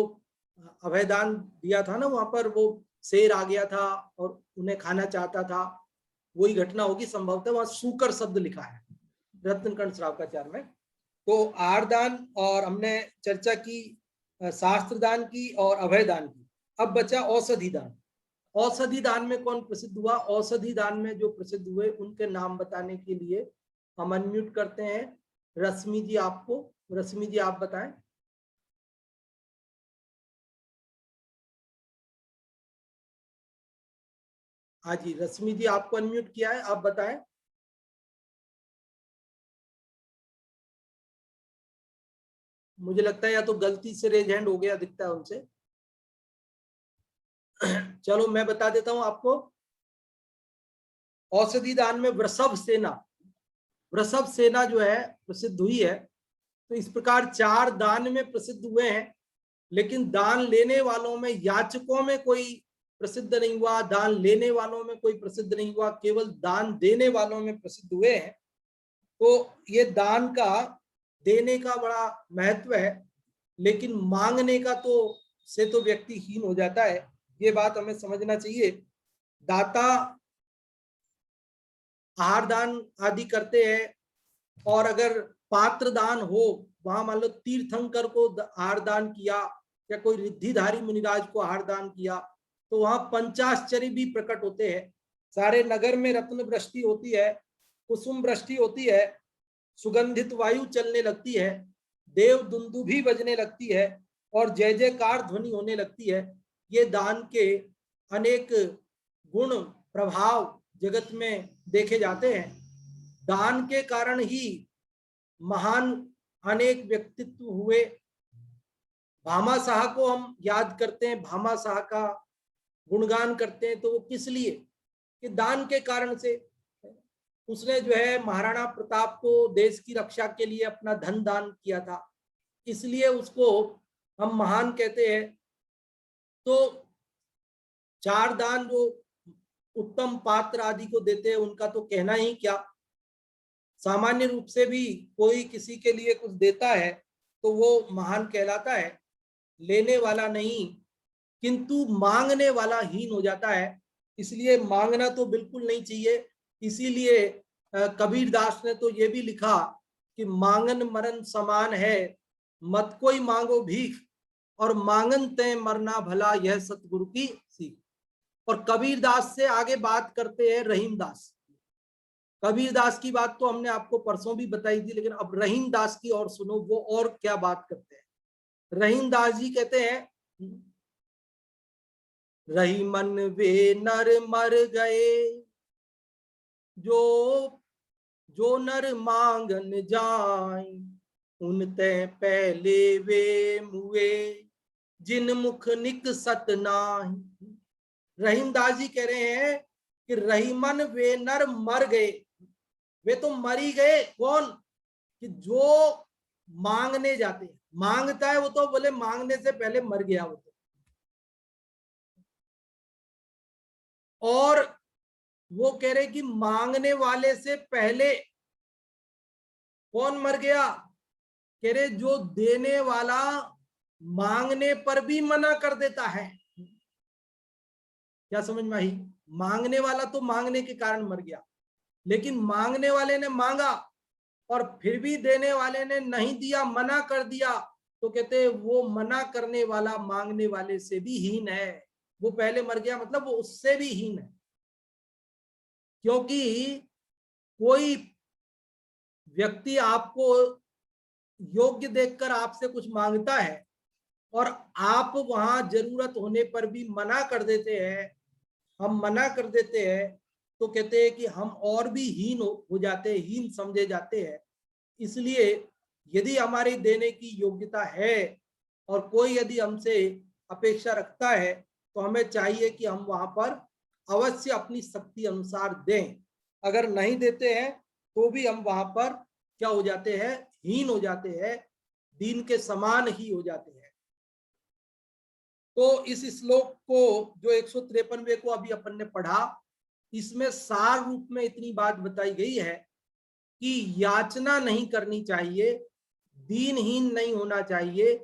अभय दान दिया था ना, वहां पर वो शेर आ गया था और उन्हें खाना चाहता था, वही घटना होगी संभवतः, वहां शूकर शब्द लिखा है रत्नकर्ण श्रावकाचार्य में। तो आहार दान और हमने चर्चा की, शास्त्र दान की और अभय दान की। अब बचा औषधि दान। औषधि दान में कौन प्रसिद्ध हुआ? औषधि दान में जो प्रसिद्ध हुए उनके नाम बताने के लिए हम अनम्यूट करते हैं रश्मि जी आपको। रश्मि जी आप बताएं। हाँ जी, रश्मि जी आपको अनम्यूट किया है, आप बताएं। मुझे लगता है या तो गलती से रेज हैंड हो गया दिखता है उनसे। चलो मैं बता देता हूं आपको। औषधि दान में वृषभ सेना, वृषभ सेना जो है प्रसिद्ध हुई है। तो इस प्रकार 4 दान में प्रसिद्ध हुए हैं, लेकिन दान लेने वालों में, याचकों में कोई प्रसिद्ध नहीं हुआ, दान लेने वालों में कोई प्रसिद्ध नहीं हुआ, केवल दान देने वालों में प्रसिद्ध हुए हैं। तो ये दान का, देने का बड़ा महत्व है, लेकिन मांगने का तो से तो व्यक्ति हीन हो जाता है, ये बात हमें समझना चाहिए। दाता आहार दान आदि करते हैं, और अगर पात्र दान हो, वहां मान लो तीर्थंकर को आहार दान किया या कोई रिद्धिधारी मुनिराज को आहार दान किया, तो वहां पंचाश्चर्य भी प्रकट होते हैं। सारे नगर में रत्न वृष्टि होती है, कुसुम वृष्टि होती है, सुगंधित वायु चलने लगती है, देव दुंदुभी बजने लगती है, और जय जयकार ध्वनि होने लगती है। ये दान के अनेक गुण प्रभाव जगत में देखे जाते हैं। दान के कारण ही महान अनेक व्यक्तित्व हुए। भामा शाह को हम याद करते हैं, भामा शाह का गुणगान करते हैं, तो वो किस लिए? कि दान के कारण से। उसने जो है महाराणा प्रताप को देश की रक्षा के लिए अपना धन दान किया था, इसलिए उसको हम महान कहते हैं। तो चार दान जो उत्तम पात्र आदि को देते हैं उनका तो कहना ही क्या। सामान्य रूप से भी कोई किसी के लिए कुछ देता है तो वो महान कहलाता है, लेने वाला नहीं, किंतु मांगने वाला हीन हो जाता है। इसलिए मांगना तो बिल्कुल नहीं चाहिए। इसीलिए कबीर दास ने तो ये भी लिखा कि मांगन मरण समान है, मत कोई मांगो भीख, और मांगन ते मरना भला, यह सतगुरु की सीख। और कबीर दास से आगे बात करते हैं रहीम दास। कबीर दास की बात तो हमने आपको परसों भी बताई थी, लेकिन अब रहीम दास की और सुनो, वो और क्या बात करते हैं। रहीम दास जी कहते हैं, रहीमन वे नर मर गए जो नर मांगन जाए, उनते पहले वे मुए जिन मुख निकसत नाही। रहीम दास जी कह रहे हैं कि रहीमन वे नर मर गए, वे तो मर ही गए। कौन? कि जो मांगने जाते हैं, मांगता है वो तो बोले मांगने से पहले मर गया वो तो। और वो कह रहे कि मांगने वाले से पहले कौन मर गया? कह रहे जो देने वाला मांगने पर भी मना कर देता है। क्या समझ में आई? मांगने वाला तो मांगने के कारण मर गया, लेकिन मांगने वाले ने मांगा और फिर भी देने वाले ने नहीं दिया, मना कर दिया, तो कहते वो मना करने वाला मांगने वाले से भी हीन है। वो पहले मर गया, मतलब वो उससे भी हीन है। क्योंकि कोई व्यक्ति आपको योग्य देखकर आपसे कुछ मांगता है और आप वहां जरूरत होने पर भी मना कर देते हैं, हम मना कर देते हैं, तो कहते हैं कि हम और भी हीन हो जाते हैं, हीन समझे जाते हैं। इसलिए यदि हमारी देने की योग्यता है और कोई यदि हमसे अपेक्षा रखता है तो हमें चाहिए कि हम वहां पर अवश्य अपनी शक्ति अनुसार दें। अगर नहीं देते हैं तो भी हम वहां पर क्या हो जाते हैं? हीन हो जाते हैं, दीन के समान ही हो जाते हैं। तो इस श्लोक को जो 153वें को अभी अपन ने पढ़ा, इसमें सार रूप में इतनी बात बताई गई है कि याचना नहीं करनी चाहिए, दीनहीन नहीं होना चाहिए,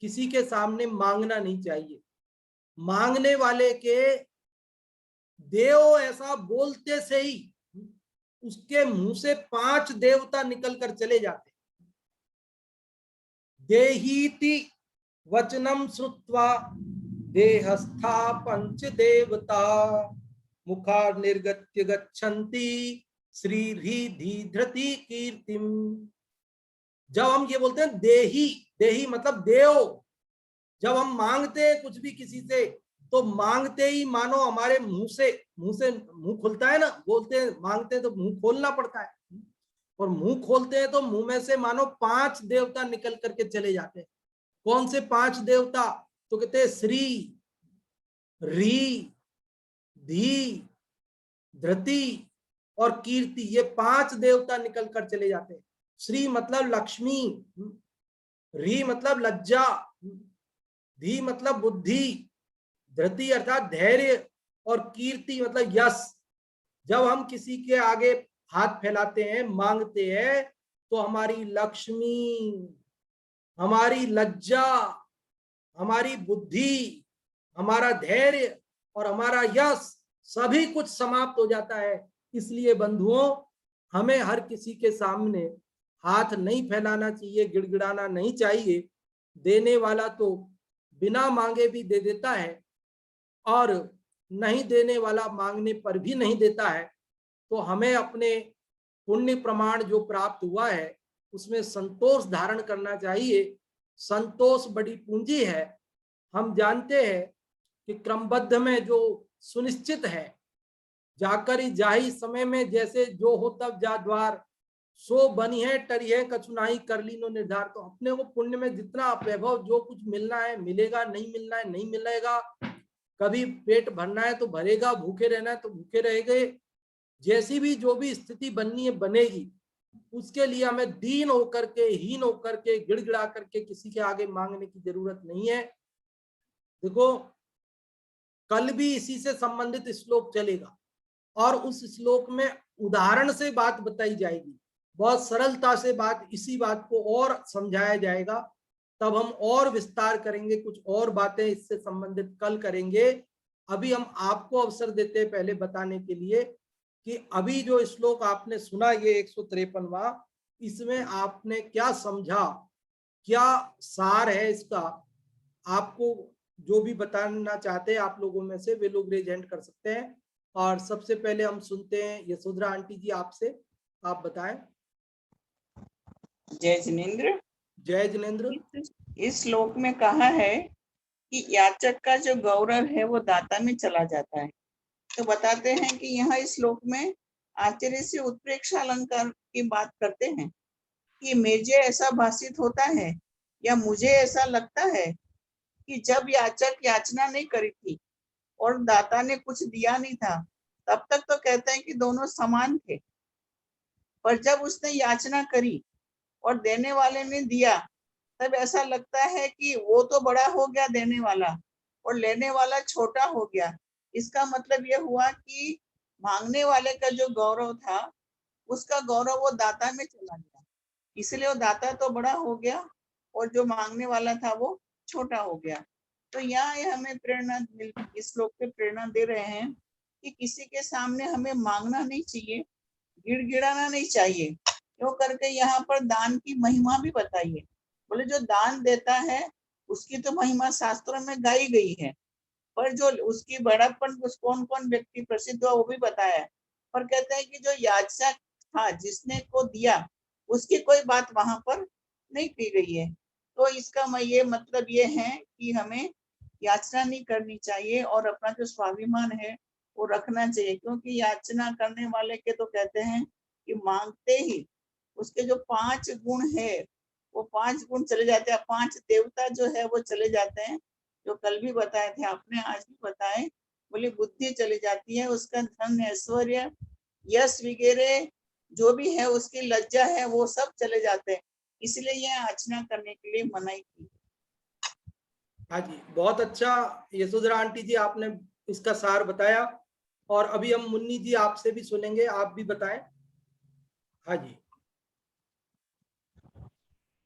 किसी के सामने मांगना नहीं चाहिए। मांगने वाले के देव ऐसा बोलते से ही उसके मुंह से 5 देवता निकल कर चले जाते। देहीति वचनम श्रुत्वा देहस्था पंच देवता मुखा निर्गत्य गच्छन्ति श्री रिधि धृति कीर्तिम। जब हम ये बोलते हैं देही, देही मतलब देव, जब हम मांगते हैं कुछ भी किसी से तो मांगते ही मानो हमारे मुंह खुलता है ना, बोलते हैं मांगते हैं तो मुंह खोलना पड़ता है, और मुंह खोलते हैं तो मुंह में से मानो 5 देवता निकल करके चले जाते हैं। कौन से 5 देवता? तो कहते हैं श्री, री, धी, धृति और कीर्ति, ये 5 देवता निकल कर चले जाते हैं। श्री मतलब लक्ष्मी, री मतलब लज्जा, धी मतलब बुद्धि, धृति अर्थात धैर्य, और कीर्ति मतलब यश। जब हम किसी के आगे हाथ फैलाते हैं, मांगते हैं, तो हमारी लक्ष्मी, हमारी लज्जा, हमारी बुद्धि, हमारा धैर्य और हमारा यश सभी कुछ समाप्त हो जाता है। इसलिए बंधुओं, हमें हर किसी के सामने हाथ नहीं फैलाना चाहिए, गिड़गिड़ाना नहीं चाहिए। देने वाला तो बिना मांगे भी दे देता है और नहीं देने वाला मांगने पर भी नहीं देता है। तो हमें अपने पुण्य प्रमाण जो प्राप्त हुआ है उसमें संतोष धारण करना चाहिए। संतोष बड़ी पूंजी है। हम जानते हैं कि क्रमबद्ध में जो सुनिश्चित है। जाकर ही जाही समय में जैसे जो हो तब जा द्वार, सो बनी है टरी है कछुनाई कर लीनो निर्धार। तो अपने को पुण्य में जितना वैभव जो कुछ मिलना है मिलेगा, नहीं मिलना है नहीं मिलेगा। कभी पेट भरना है तो भरेगा, भूखे रहना है तो भूखे रहेंगे। जैसी भी जो भी स्थिति बननी है बनेगी, उसके लिए हमें दीन होकर के, हीन होकर के, गिड़गिड़ा करके किसी के आगे मांगने की जरूरत नहीं है। देखो कल भी इसी से संबंधित श्लोक चलेगा और उस श्लोक में उदाहरण से बात बताई जाएगी, बहुत सरलता से बात, इसी बात को और समझाया जाएगा। तब हम और विस्तार करेंगे, कुछ और बातें इससे संबंधित कल करेंगे। अभी हम आपको अवसर देते हैं पहले बताने के लिए कि अभी जो श्लोक आपने सुना ये 153वां, इसमें आपने क्या समझा, क्या सार है इसका। आपको जो भी बताना चाहते हैं आप लोगों में से वे लोग रेज हैंड कर सकते हैं। और सबसे पहले हम सुनते हैं यशोधरा आंटी जी आपसे, आप बताएं। जय जिनेंद्र। जय जिनेंद्र। इस श्लोक में कहा है कि याचक का जो गौरव है वो दाता में चला जाता है। तो बताते हैं कि यहाँ इस श्लोक में आश्चर्य से उत्प्रेक्षा अलंकार की बात करते हैं कि मुझे ऐसा भाषित होता है या मुझे ऐसा लगता है कि जब याचक याचना नहीं करी थी और दाता ने कुछ दिया नहीं था, तब तक तो कहते हैं कि दोनों समान थे। पर जब उसने याचना करी और देने वाले ने दिया, तब ऐसा लगता है कि वो तो बड़ा हो गया देने वाला और लेने वाला छोटा हो गया। इसका मतलब ये हुआ कि मांगने वाले का जो गौरव था उसका गौरव वो दाता में चला गया, इसलिए वो दाता तो बड़ा हो गया और जो मांगने वाला था वो छोटा हो गया। तो यहाँ हमें प्रेरणा, इस श्लोक पे प्रेरणा दे रहे हैं कि किसी के सामने हमें मांगना नहीं चाहिए, गिड़गिड़ाना नहीं चाहिए। क्यों करके यहाँ पर दान की महिमा भी बताइए। बोले जो दान देता है उसकी तो महिमा शास्त्रों में गाई गई है, पर जो उसकी बड़ापन कौन कौन व्यक्ति प्रसिद्ध हुआ वो भी बताया है। पर कहते हैं कि जो याचक था जिसने को दिया उसकी कोई बात वहां पर नहीं की गई है। तो इसका ये मतलब ये है कि हमें याचना नहीं करनी चाहिए और अपना जो स्वाभिमान है वो रखना चाहिए। क्योंकि याचना करने वाले के तो कहते हैं कि मांगते ही उसके जो 5 गुण है वो 5 गुण चले जाते हैं, 5 देवता जो है वो चले जाते हैं, जो कल भी बताए थे आपने, आज भी बताए। बोली बुद्धि चली जाती है, उसका धन ऐश्वर्य यश वगैरह जो भी है, उसकी लज्जा है, वो सब चले जाते हैं। इसलिए यह याचना करने के लिए मनाही की। हाँ जी, बहुत अच्छा यशोधरा आंटी जी, आपने इसका सार बताया। और अभी हम मुन्नी जी आपसे भी सुनेंगे, आप भी बताएं। हाँ जी,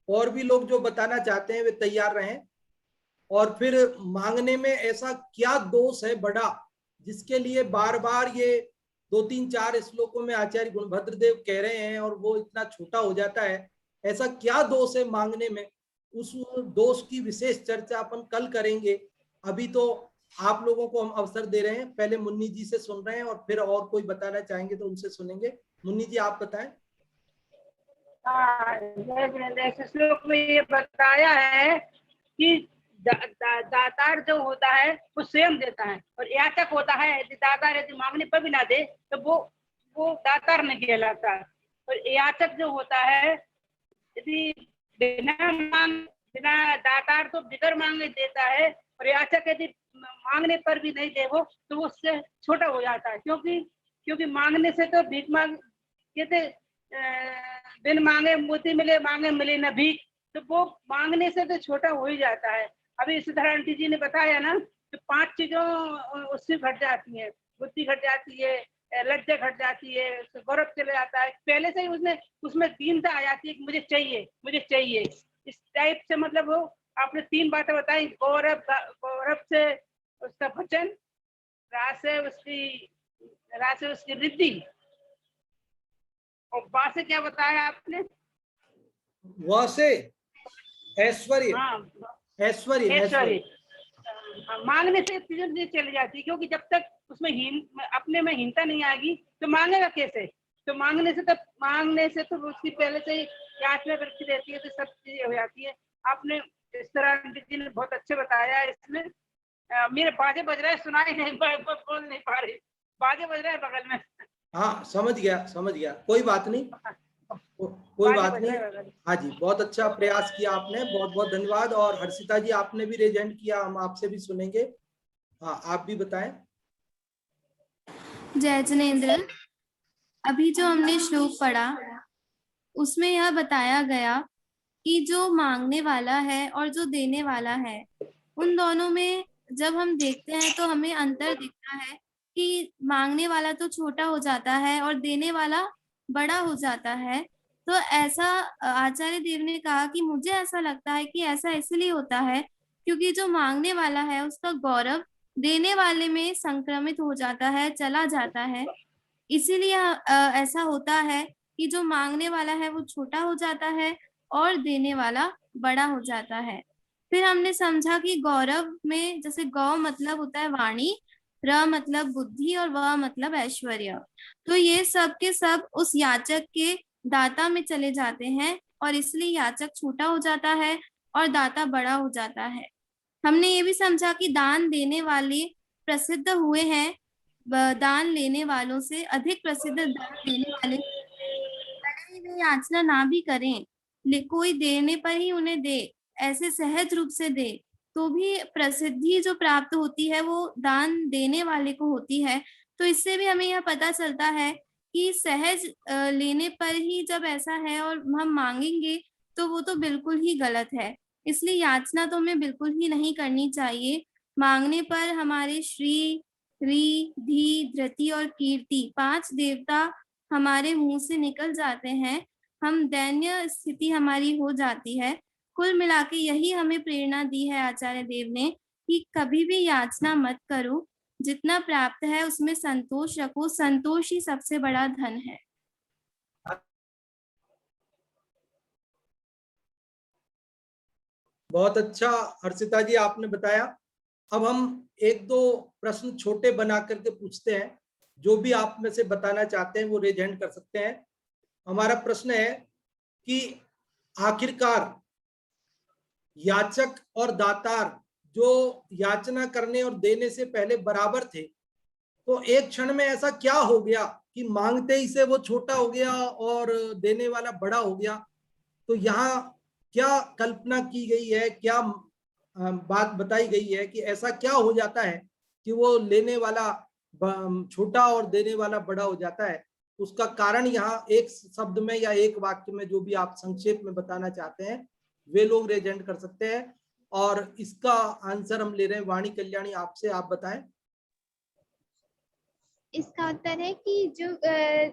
और भी लोग जो बताना चाहते हैं वे तैयार रहें। और फिर मांगने में ऐसा क्या दोष है बड़ा जिसके लिए बार बार ये 2-3-4 श्लोकों में आचार्य गुणभद्र देव कह रहे हैं और वो इतना छोटा हो जाता है। ऐसा क्या दोष है मांगने में, उस दोष की विशेष चर्चा अपन कल करेंगे। अभी तो आप लोगों को हम अवसर दे रहे हैं, पहले मुन्नी जी से सुन रहे हैं और फिर और कोई बताना चाहेंगे तो उनसे सुनेंगे। मुन्नी जी आप बताएं। इस श्लोक में ये बताया है कि दातार जो होता है वो स्वयं देता है, और याचक होता है यदि दातार यदि मांगने पर भी ना दे तो वो दातार नहीं कहलाता। और याचक जो होता है यदि बिना दातार तो बिगर मांगे देता है, और याचक यदि मांगने पर भी नहीं दे वो तो उससे छोटा हो जाता है। क्योंकि मांगने से तो भीख मांग कहते बिन मांगे मोती मिले, मांगे मिले न भीख। तो वो मांगने से तो छोटा हो ही जाता है। अभी यशोधरा आंटी जी ने बताया ना कि 5 चीजों उससे घट जाती है, बुद्धि घट जाती है, लज्जा घट जाती है, गौरव चले जाता है। पहले से ही उसमें दीनता आ जाती है कि मुझे चाहिए। इस टाइप से मतलब वो आपने 3 बातें बताई, गौरव से उसका वचन, रास से उसकी रिद्धि, और बा से क्या बताया आपने? वह से ऐश्वर्य। हाँ, ऐश्वर्य। मांगने से चीजें चली जाती है, क्योंकि जब तक उसमें अपने में हीनता नहीं आएगी तो मांगेगा कैसे? तो मांगने से तो उसकी पहले से ही याचना वृत्ति रहती है, तो सब चीजें हो जाती है। आपने इस तरह जी ने बहुत अच्छे बताया इसमें। मेरे बाजे बज रहे हैं, सुनाई नहीं, बोल नहीं पा रही, बाजे बज रहे हैं बगल में। हाँ समझ गया, कोई बात नहीं, कोई बाजे बात बज नहीं। रहे हैं बगल में। हाँ जी, बहुत अच्छा प्रयास किया आपने, बहुत बहुत धन्यवाद। और हर्षिता जी आपने भी रेज हैंड किया, हम आपसे भी सुनेंगे। हाँ आप भी बताएं। जय जिनेन्द्र, अभी जो हमने श्लोक पढ़ा उसमें यह बताया गया कि जो मांगने वाला है और जो देने वाला है, उन दोनों में जब हम देखते हैं तो हमें अंतर दिखता है कि मांगने वाला तो छोटा हो जाता है और देने वाला बड़ा हो जाता है। तो ऐसा आचार्य देव ने कहा कि मुझे ऐसा लगता है कि ऐसा इसलिए होता है क्योंकि जो मांगने वाला है उसका गौरव देने वाले में संक्रमित हो जाता है, चला जाता है। इसीलिए ऐसा होता है कि जो मांगने वाला है वो छोटा हो जाता है और देने वाला बड़ा हो जाता है। फिर हमने समझा कि गौरव में जैसे गौ मतलब होता है वाणी, र मतलब बुद्धि और व मतलब ऐश्वर्य। तो ये सब के सब उस याचक के दाता में चले जाते हैं और इसलिए याचक छोटा हो जाता है और दाता बड़ा हो जाता है। हमने ये भी समझा कि दान देने वाले प्रसिद्ध हुए हैं दान लेने वालों से अधिक प्रसिद्ध दान देने वाले, भले ही वे याचना ना भी करें, कोई देने पर ही उन्हें दे, ऐसे सहज रूप से दे, तो भी प्रसिद्धि जो प्राप्त होती है वो दान देने वाले को होती है। तो इससे भी हमें यह पता चलता है कि सहज लेने पर ही जब ऐसा है और हम मांगेंगे तो वो तो बिल्कुल ही गलत है। इसलिए याचना तो हमें बिल्कुल ही नहीं करनी चाहिए। मांगने पर हमारे श्री, री, धी, धृति और कीर्ति 5 देवता हमारे मुंह से निकल जाते हैं, हम दैन्य स्थिति हमारी हो जाती है। कुल मिला के यही हमें प्रेरणा दी है आचार्य देव ने कि कभी भी याचना मत करो, जितना प्राप्त है उसमें संतोष रखो, संतोष ही सबसे बड़ा धन है। बहुत अच्छा हर्षिता जी आपने बताया। अब हम एक दो प्रश्न छोटे बना करके पूछते हैं, जो भी आप में से बताना चाहते हैं वो रेज हैंड कर सकते हैं। हमारा प्रश्न है कि आखिरकार याचक और दातार जो याचना करने और देने से पहले बराबर थे, तो एक क्षण में ऐसा क्या हो गया कि मांगते ही से वो छोटा हो गया और देने वाला बड़ा हो गया? तो यहाँ क्या कल्पना की गई है, क्या बात बताई गई है कि ऐसा क्या हो जाता है कि वो लेने वाला छोटा और देने वाला बड़ा हो जाता है? उसका कारण यहाँ एक शब्द में या एक वाक्य में जो भी आप संक्षेप में बताना चाहते हैं वे लोग रेजेंट कर सकते हैं। और इसका आंसर हम ले रहे हैं वाणी कल्याणी आपसे, आप बताएं। इसका उत्तर है कि जो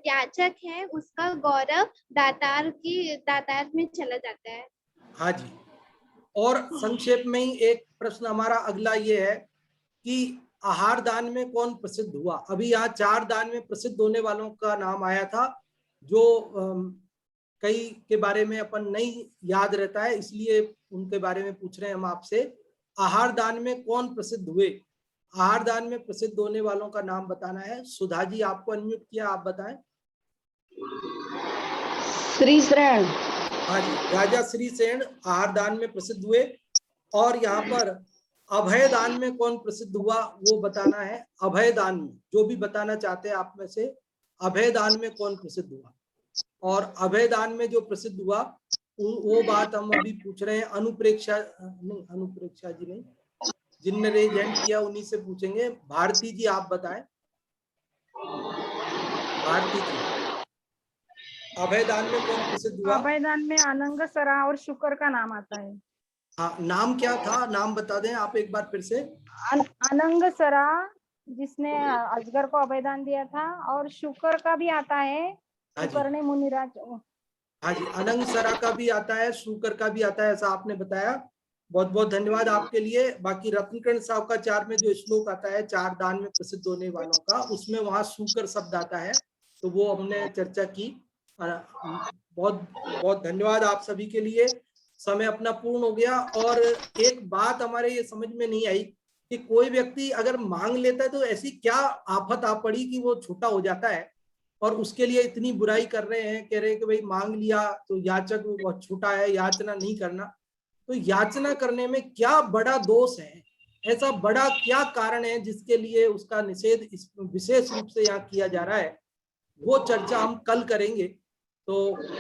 याचक है उसका गौरव दातार में चला जाता है। हाँ जी। और संक्षेप में ही एक प्रश्न हमारा अगला ये है कि आहार दान में कौन प्रसिद्ध हुआ? अभी यहाँ 4 दान में प्रसिद्ध होने वालों का नाम आया था, जो कई के बारे में अपन नहीं याद रहता है, इसलिए उनके बारे में पूछ रहे हैं हम आपसे। आहार दान में कौन प्रसिद्ध हुए? आहार दान में प्रसिद्ध होने वालों का नाम बताना है। सुधा जी आपको अनम्यूट किया, आप बताएं। श्री श्रेण। हाँ जी, राजा श्री सेन आहार दान में प्रसिद्ध हुए। और यहाँ पर अभय दान में कौन प्रसिद्ध हुआ वो बताना है। अभय दान में जो भी बताना चाहते हैं आप में से, अभय दान में कौन प्रसिद्ध हुआ? और अभय दान में जो प्रसिद्ध हुआ वो बात हम अभी पूछ रहे हैं। अनुप्रेक्षा जी नहीं, जिनने रेज हैंड किया उन्हीं से पूछेंगे। भारती जी आप बताएं। भारती जी, अभय दान में कौन प्रसिद्ध हुआ? अभय दान में अनंग सरा और शुक्र का नाम आता है। हाँ, नाम क्या था? नाम बता दें आप एक बार फिर से। अनंग सरा जिसने अजगर को अभयदान दिया था, और शुक्र का भी आता है, शुक्र ने मुनिराज। हाँ जी, अनंग सरा का भी आता है, शुक्र का भी आता है, ऐसा आपने बताया। बहुत बहुत धन्यवाद आपके लिए। बाकी रत्नकर्ण साहब का 4 में जो श्लोक आता है 4 दान में प्रसिद्ध होने वालों का, उसमें वहां शुक्र शब्द आता है, तो वो हमने चर्चा की। बहुत बहुत धन्यवाद आप सभी के लिए। समय अपना पूर्ण हो गया। और एक बात हमारे ये समझ में नहीं आई कि कोई व्यक्ति अगर मांग लेता है तो ऐसी क्या आफत आ पड़ी कि वो छोटा हो जाता है, और उसके लिए इतनी बुराई कर रहे हैं, कह रहे हैं कि भाई मांग लिया तो याचक वो बहुत छोटा है, याचना नहीं करना। तो याचना करने में क्या बड़ा दोष है? ऐसा बड़ा क्या कारण है जिसके लिए उसका निषेध इस विशेष रूप से यहाँ किया जा रहा है, वो चर्चा हम कल करेंगे। तो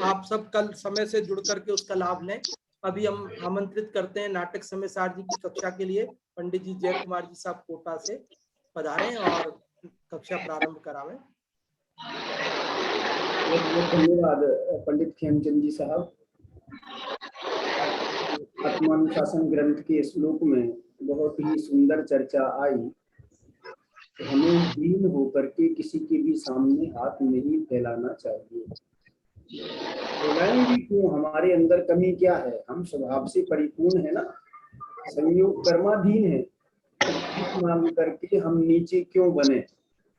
आप सब कल समय से जुड़ करके उसका लाभ लें। अभी हम आमंत्रित करते हैं नाटक समयसार जी की कक्षा के लिए पंडित जी जय कुमार जी साहब कोटा से पधारें और कक्षा प्रारंभ करावें। बहुत धन्यवाद पंडित खेमचंद जी साहब। आत्मानुशासन ग्रंथ के श्लोक में बहुत ही सुंदर चर्चा आई। हमें दीन होकर के किसी के भी सामने हाथ नहीं फैलाना चाहिए। फैलाएंगे क्यों? हमारे अंदर कमी क्या है? हम स्वभाव से परिपूर्ण है ना, संयोग कर्माधीन है। मांग करके हम नीचे क्यों बने?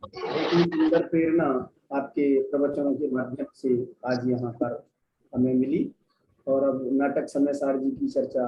बहुत ही सुंदर प्रेरणा आपके प्रवचनों के माध्यम से आज यहाँ पर हमें मिली। और अब नाटक समयसार जी की चर्चा